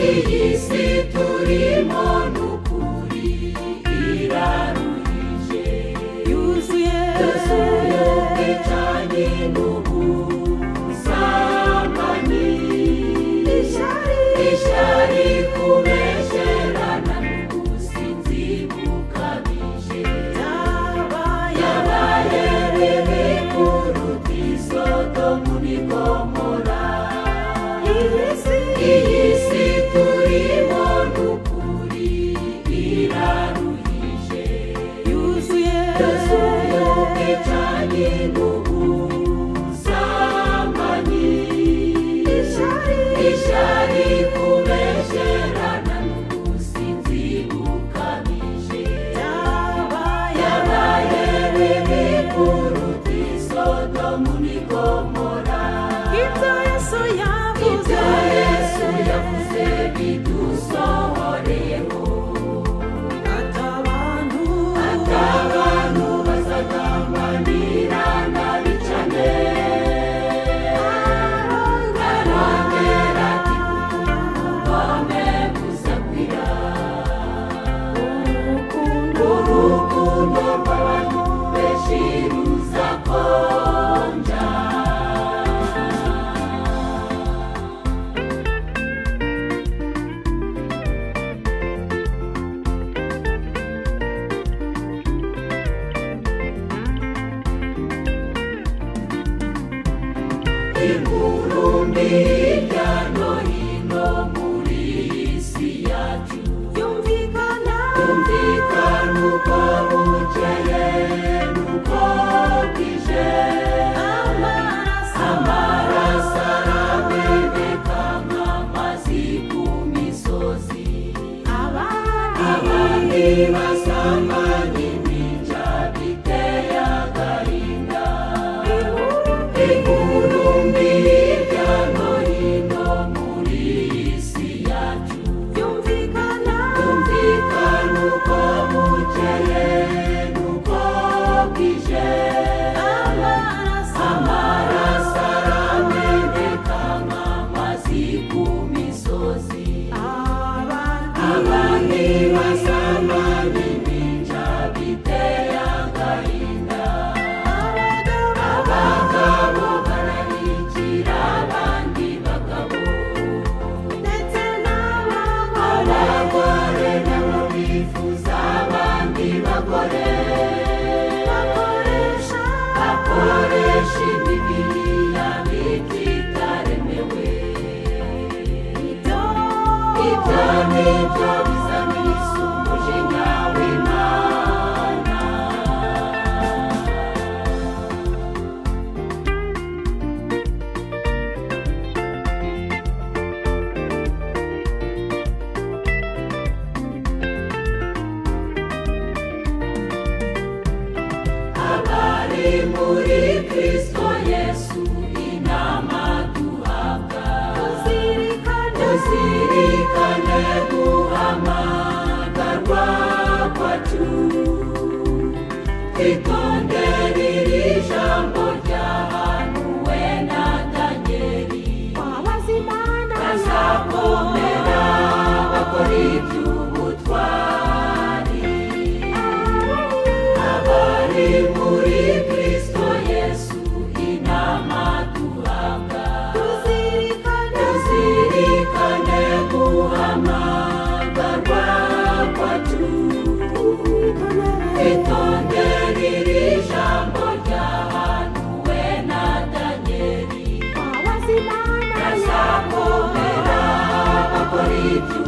iyi si turimo n'ukuri iraruhije yuzuye ubwicanyi n'ubusambanyi ishyari kubesherana n'ubusinzi bukabije yabaye bibi kuruta Sodomu n'Igomora iyi si turimo n'ukuri iraruhije yuzuye ubwicanyi n'ubusambanyi ishyari kubesherana n'ubusinzi bukabije yabaye bibi kuruta Sodomu n'Igomora ibyo Yesu yavuze bidusohoreho atabantu bazagambanirana bicane arongera ati ubugome buzakwira urukundo rw'abantu benshi ruzakonja inkuru mbi hirya no hino muri iyi si yacu yumvikana uko bukeye n'uko bwije amaraso arameneka nk'amazi ku misozi abandi basambanya impinja biteye agahinda inkuru mbi hirya no hino muri iyi si yacu yumvikana uko bukeye n'uko bwije amaraso arameneka nk'amazi ku misozi abandi basambanya impinja biteye agahinda abagabo bararikira abandi bagabo ndetse n'abagore nabo bifuza abandi bagore bakoresha Bibiliya bititaremewe ibyo nibyo bizanira umujinya w'Imana abari muri Kristo Yesu inama duhabwa tuzirikane guhamagarwa kwacu twitondere iri jambo ryahanuwe na Danieli bazakomera bakora iby'ubutwari abari muri Kristo Yesu inama duhabwa tuzirikane guhamagarwa kwacu twitondere iri jambo ryahanuwe na Danieli bazakomera bakora ibyo